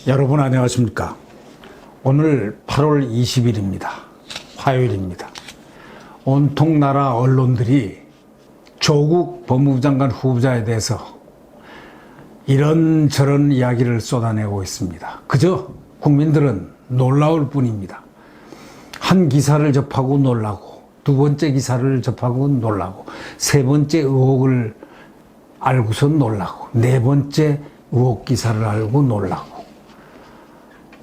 여러분 안녕하십니까? 오늘 8월 20일입니다. 화요일입니다. 온통 나라 언론들이 조국 법무부 장관 후보자에 대해서 이런저런 이야기를 쏟아내고 있습니다. 그저 국민들은 놀라울 뿐입니다. 한 기사를 접하고 놀라고, 두 번째 기사를 접하고 놀라고, 세 번째 의혹을 알고서 놀라고, 네 번째 의혹 기사를 알고 놀라고.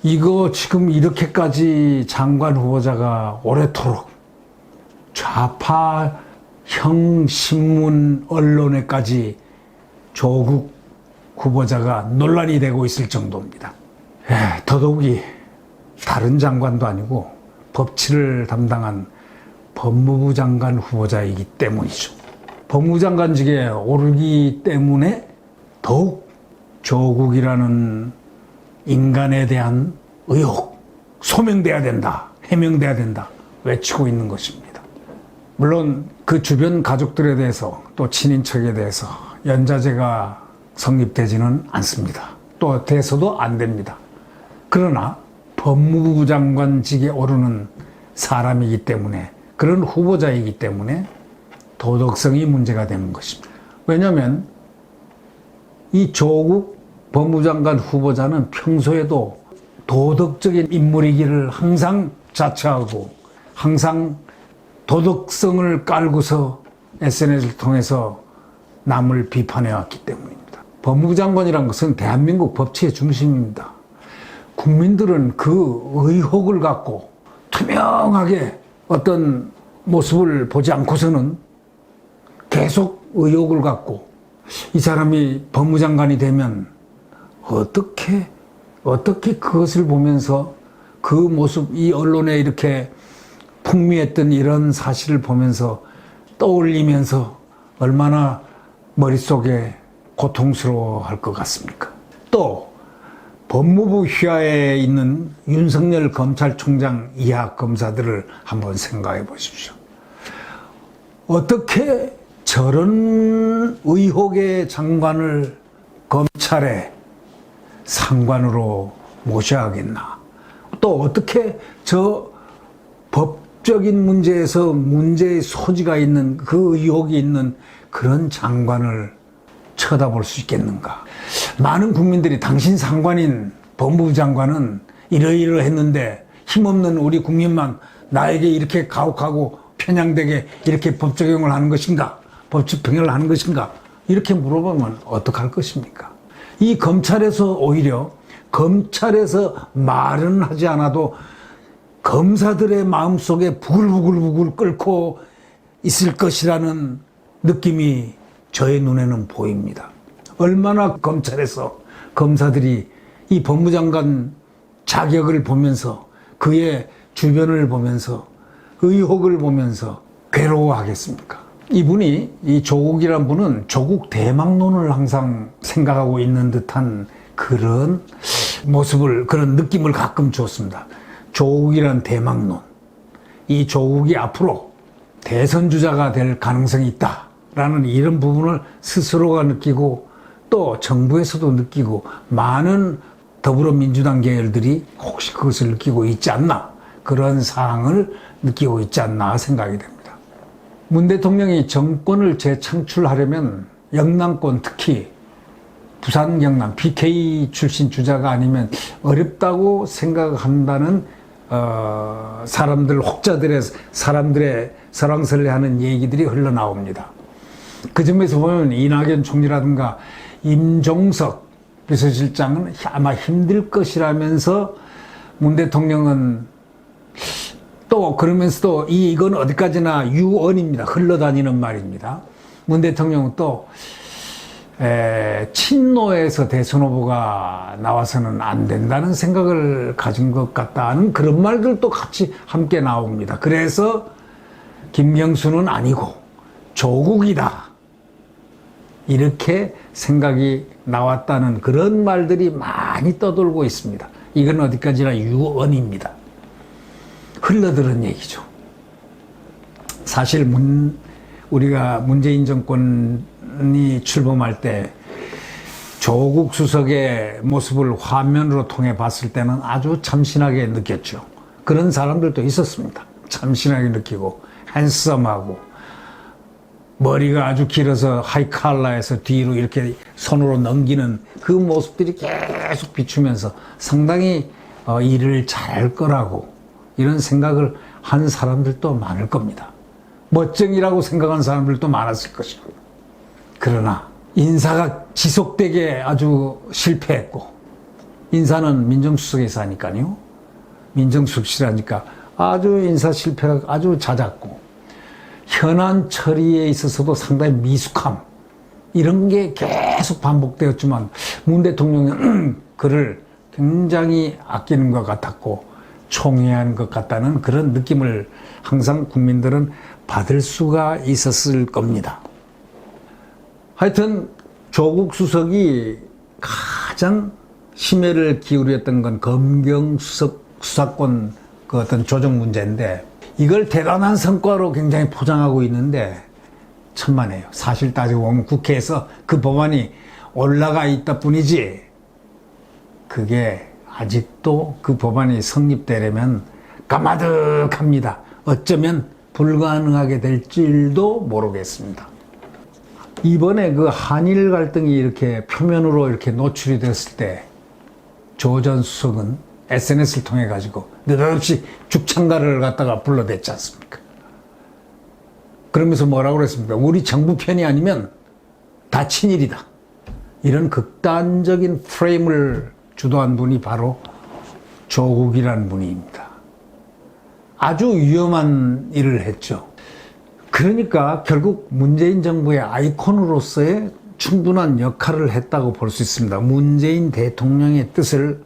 이거 지금 이렇게까지 장관 후보자가 오래도록 좌파형 신문 언론에까지 조국 후보자가 논란이 되고 있을 정도입니다. 더더욱이 다른 장관도 아니고 법치를 담당한 법무부 장관 후보자이기 때문이죠. 법무부 장관직에 오르기 때문에 더욱 조국이라는 인간에 대한 의혹, 소명돼야 된다, 해명돼야 된다 외치고 있는 것입니다. 물론 그 주변 가족들에 대해서 또 친인척에 대해서 연좌제가 성립되지는 않습니다. 또 돼서도 안 됩니다. 그러나 법무부 장관직에 오르는 사람이기 때문에, 그런 후보자이기 때문에 도덕성이 문제가 되는 것입니다. 왜냐하면 이 조국 법무부 장관 후보자는 평소에도 도덕적인 인물이기를 항상 자처하고 항상 도덕성을 깔고서 SNS를 통해서 남을 비판해왔기 때문입니다. 법무부 장관이란 것은 대한민국 법치의 중심입니다. 국민들은 그 의혹을 갖고 투명하게 어떤 모습을 보지 않고서는 계속 의혹을 갖고, 이 사람이 법무장관이 되면 어떻게 그것을 보면서 그 모습, 이 언론에 이렇게 풍미했던 이런 사실을 보면서 떠올리면서 얼마나 머릿속에 고통스러워할 것 같습니까? 또 법무부 휘하에 있는 윤석열 검찰총장 이하 검사들을 한번 생각해 보십시오. 어떻게 저런 의혹의 장관을 검찰에 상관으로 모셔야 하겠나? 또 어떻게 저 법적인 문제에서 문제의 소지가 있는, 그 의혹이 있는 그런 장관을 쳐다볼 수 있겠는가? 많은 국민들이 당신 상관인 법무부 장관은 이러이러했는데 힘없는 우리 국민만 나에게 이렇게 가혹하고 편향되게 이렇게 법 적용을 하는 것인가? 법 집행을 하는 것인가? 이렇게 물어보면 어떡할 것입니까? 이 검찰에서 오히려 검찰에서 말은 하지 않아도 검사들의 마음속에 부글부글 끓고 있을 것이라는 느낌이 저의 눈에는 보입니다. 얼마나 검찰에서 검사들이 이 법무장관 자격을 보면서, 그의 주변을 보면서, 의혹을 보면서 괴로워하겠습니까? 이분이, 이 조국이란 분은 조국 대망론을 항상 생각하고 있는 듯한 그런 모습을, 그런 느낌을 가끔 주었습니다. 조국이란 대망론, 이 조국이 앞으로 대선 주자가 될 가능성이 있다라는 이런 부분을 스스로가 느끼고, 또 정부에서도 느끼고, 많은 더불어민주당 계열들이 혹시 그것을 느끼고 있지 않나, 그런 사항을 느끼고 있지 않나 생각이 됩니다. 문 대통령이 정권을 재창출하려면 영남권, 특히 부산, 경남, PK 출신 주자가 아니면 어렵다고 생각한다는 사람들, 혹자들의, 사람들의 설왕설래하는 얘기들이 흘러나옵니다. 그 점에서 보면 이낙연 총리라든가 임종석 비서실장은 아마 힘들 것이라면서, 문 대통령은 또 그러면서도 이건 어디까지나 유언입니다. 흘러다니는 말입니다. 문 대통령은 또 친노에서 대선 후보가 나와서는 안 된다는 생각을 가진 것 같다는 그런 말들도 같이 함께 나옵니다. 그래서 김경수는 아니고 조국이다, 이렇게 생각이 나왔다는 그런 말들이 많이 떠돌고 있습니다. 이건 어디까지나 유언입니다. 흘러들은 얘기죠. 사실 우리가 문재인 정권이 출범할 때 조국 수석의 모습을 화면으로 통해 봤을 때는 아주 참신하게 느꼈죠. 그런 사람들도 있었습니다. 참신하게 느끼고 핸섬하고 머리가 아주 길어서 하이칼라에서 뒤로 이렇게 손으로 넘기는 그 모습들이 계속 비추면서 상당히 일을 잘할 거라고 이런 생각을 한 사람들도 많을 겁니다. 멋쟁이라고 생각한 사람들도 많았을 것이고. 그러나 인사가 지속되게 아주 실패했고, 인사는 민정수석에서 하니까요. 민정수석이라니까 아주 인사 실패가 아주 잦았고, 현안 처리에 있어서도 상당히 미숙함, 이런 게 계속 반복되었지만 문 대통령은 그를 굉장히 아끼는 것 같았고 총애하는 것 같다는 그런 느낌을 항상 국민들은 받을 수가 있었을 겁니다. 하여튼 조국 수석이 가장 심혈을 기울였던 건 검경수석 수사권 그 어떤 조정 문제인데, 이걸 대단한 성과로 굉장히 포장하고 있는데 천만에요. 사실 따지고 보면 국회에서 그 법안이 올라가 있다 뿐이지, 그게 아직도 그 법안이 성립되려면 까마득합니다. 어쩌면 불가능하게 될지도 모르겠습니다. 이번에 그 한일 갈등이 이렇게 표면으로 이렇게 노출이 됐을 때 조 전 수석은 SNS를 통해 가지고 느닷없이 죽창가를 갖다가 불러댔지 않습니까? 그러면서 뭐라고 그랬습니까? 우리 정부 편이 아니면 다 친일이다. 이런 극단적인 프레임을 주도한 분이 바로 조국이라는 분입니다. 아주 위험한 일을 했죠. 그러니까 결국 문재인 정부의 아이콘으로서의 충분한 역할을 했다고 볼 수 있습니다. 문재인 대통령의 뜻을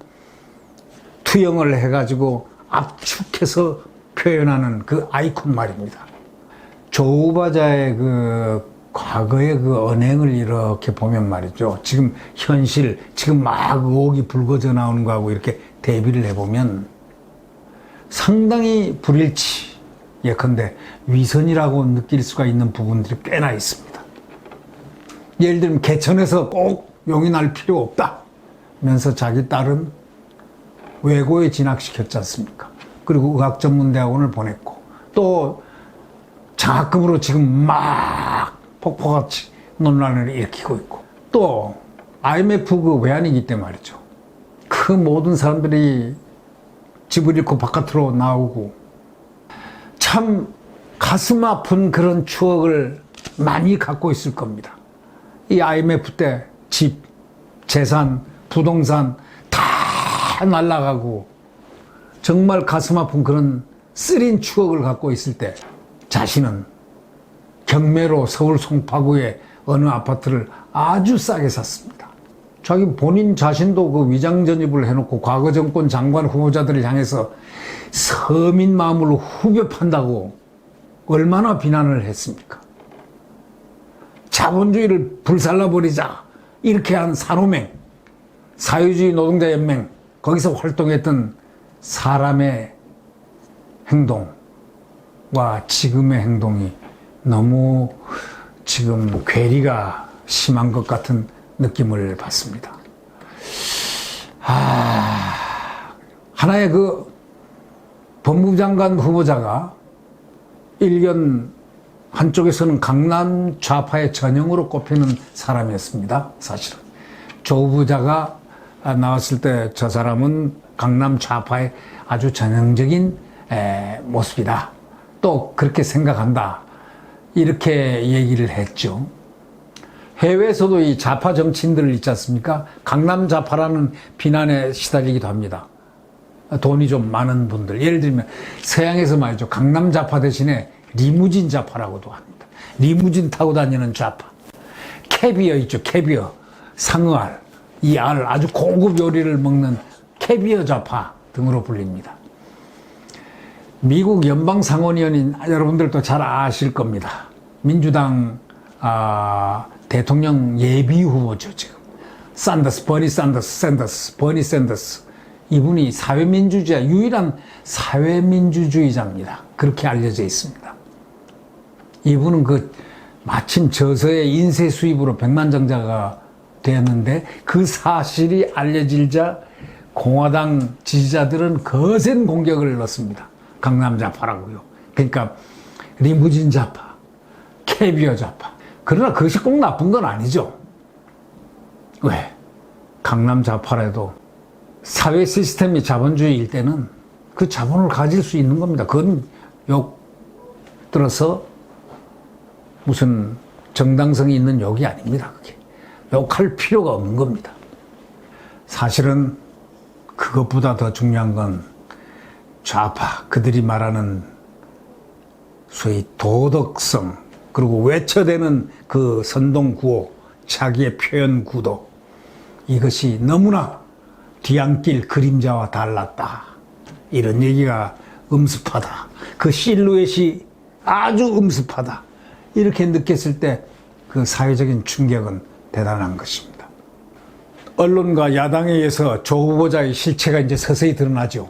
투영을 해가지고 압축해서 표현하는 그 아이콘 말입니다. 조 후보자의 그 과거의 그 언행을 이렇게 보면 말이죠. 지금 현실, 지금 막 의혹이 불거져 나오는 거하고 이렇게 대비를 해보면 상당히 불일치, 예컨대 위선이라고 느낄 수가 있는 부분들이 꽤나 있습니다. 예를 들면 개천에서 꼭 용이 날 필요 없다 면서 자기 딸은 외고에 진학시켰지 않습니까? 그리고 의학전문대학원을 보냈고, 또 장학금으로 지금 막 폭포같이 논란을 일으키고 있고, 또 IMF 그 외환위기 때 말이죠. 그 모든 사람들이 집을 잃고 바깥으로 나오고, 참 가슴 아픈 그런 추억을 많이 갖고 있을 겁니다. 이 IMF 때 집, 재산, 부동산 다 날아가고 정말 가슴 아픈 그런 쓰린 추억을 갖고 있을 때 자신은 경매로 서울 송파구의 어느 아파트를 아주 싸게 샀습니다. 자기 본인 자신도 그 위장 전입을 해놓고 과거 정권 장관 후보자들을 향해서 서민 마음으로 후벼 판다고 얼마나 비난을 했습니까? 자본주의를 불살라버리자 이렇게 한 산호맹, 사회주의 노동자연맹, 거기서 활동했던 사람의 행동과 지금의 행동이 너무 지금 괴리가 심한 것 같은 느낌을 받습니다. 하나의 그 법무부 장관 후보자가 일견 한쪽에서는 강남 좌파의 전형으로 꼽히는 사람이었습니다. 사실은 조 후보자가 나왔을 때 저 사람은 강남 좌파의 아주 전형적인 모습이다, 또 그렇게 생각한다, 이렇게 얘기를 했죠. 해외에서도 이 좌파 정치인들 있지 않습니까? 강남 좌파라는 비난에 시달리기도 합니다. 돈이 좀 많은 분들, 예를 들면 서양에서 말이죠, 강남 좌파 대신에 리무진 좌파라고도 합니다. 리무진 타고 다니는 좌파. 캐비어 있죠, 캐비어. 상어알, 이 알, 아주 고급 요리를 먹는 캐비어 좌파 등으로 불립니다. 미국 연방상원의원인 여러분들도 잘 아실 겁니다. 민주당 대통령 예비 후보죠, 지금. 샌더스, 버니 샌더스. 이분이 사회민주주의, 유일한 사회민주주의자입니다. 그렇게 알려져 있습니다. 이분은 그 마침 저서의 인쇄 수입으로 백만장자가 되었는데 그 사실이 알려지자 공화당 지지자들은 거센 공격을 넣습니다. 강남 좌파라고요. 그러니까 리무진 좌파, 캐비어 좌파. 그러나 그것이 꼭 나쁜 건 아니죠. 왜? 강남 좌파라도 사회 시스템이 자본주의일 때는 그 자본을 가질 수 있는 겁니다. 그건 욕 들어서 무슨 정당성이 있는 욕이 아닙니다. 그게 욕할 필요가 없는 겁니다. 사실은 그것보다 더 중요한 건 좌파, 그들이 말하는 소위 도덕성, 그리고 외쳐대는 그 선동구호, 자기의 표현 구도, 이것이 너무나 뒤안길 그림자와 달랐다. 이런 얘기가 음습하다. 그 실루엣이 아주 음습하다. 이렇게 느꼈을 때 그 사회적인 충격은 대단한 것입니다. 언론과 야당에 의해서 조 후보자의 실체가 이제 서서히 드러나죠.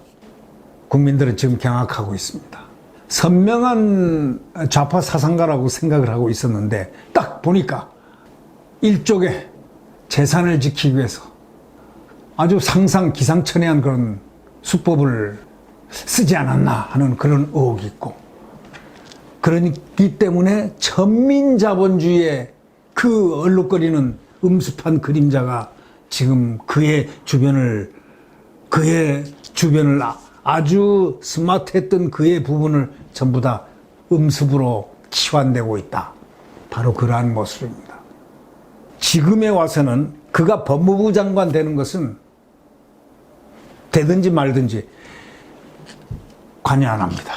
국민들은 지금 경악하고 있습니다. 선명한 좌파 사상가라고 생각을 하고 있었는데 딱 보니까 일족의 재산을 지키기 위해서 아주 기상천외한 그런 수법을 쓰지 않았나 하는 그런 의혹이 있고, 그렇기 때문에 천민자본주의의 그 얼룩거리는 음습한 그림자가 지금 그의 주변을 아주 스마트했던 그의 부분을 전부 다 음습으로 치환되고 있다. 바로 그러한 모습입니다. 지금에 와서는 그가 법무부 장관 되는 것은 되든지 말든지 관여 안 합니다.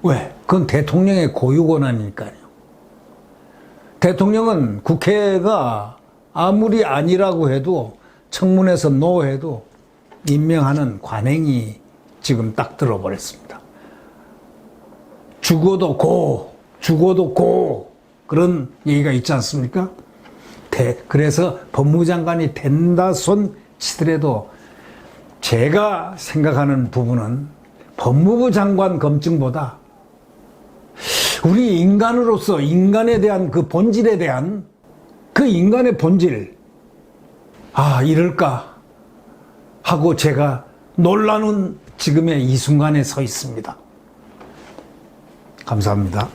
왜? 그건 대통령의 고유 권한이니까요. 대통령은 국회가 아무리 아니라고 해도 청문회에서 노해도 임명하는 관행이 지금 딱 들어버렸습니다. 죽어도 고 그런 얘기가 있지 않습니까? 그래서 법무부 장관이 된다 손 치더라도 제가 생각하는 부분은 법무부 장관 검증보다 우리 인간으로서 인간에 대한 그 본질에 대한 그 인간의 본질, 이럴까 하고 제가 놀라는 지금의 이 순간에 서 있습니다. 감사합니다.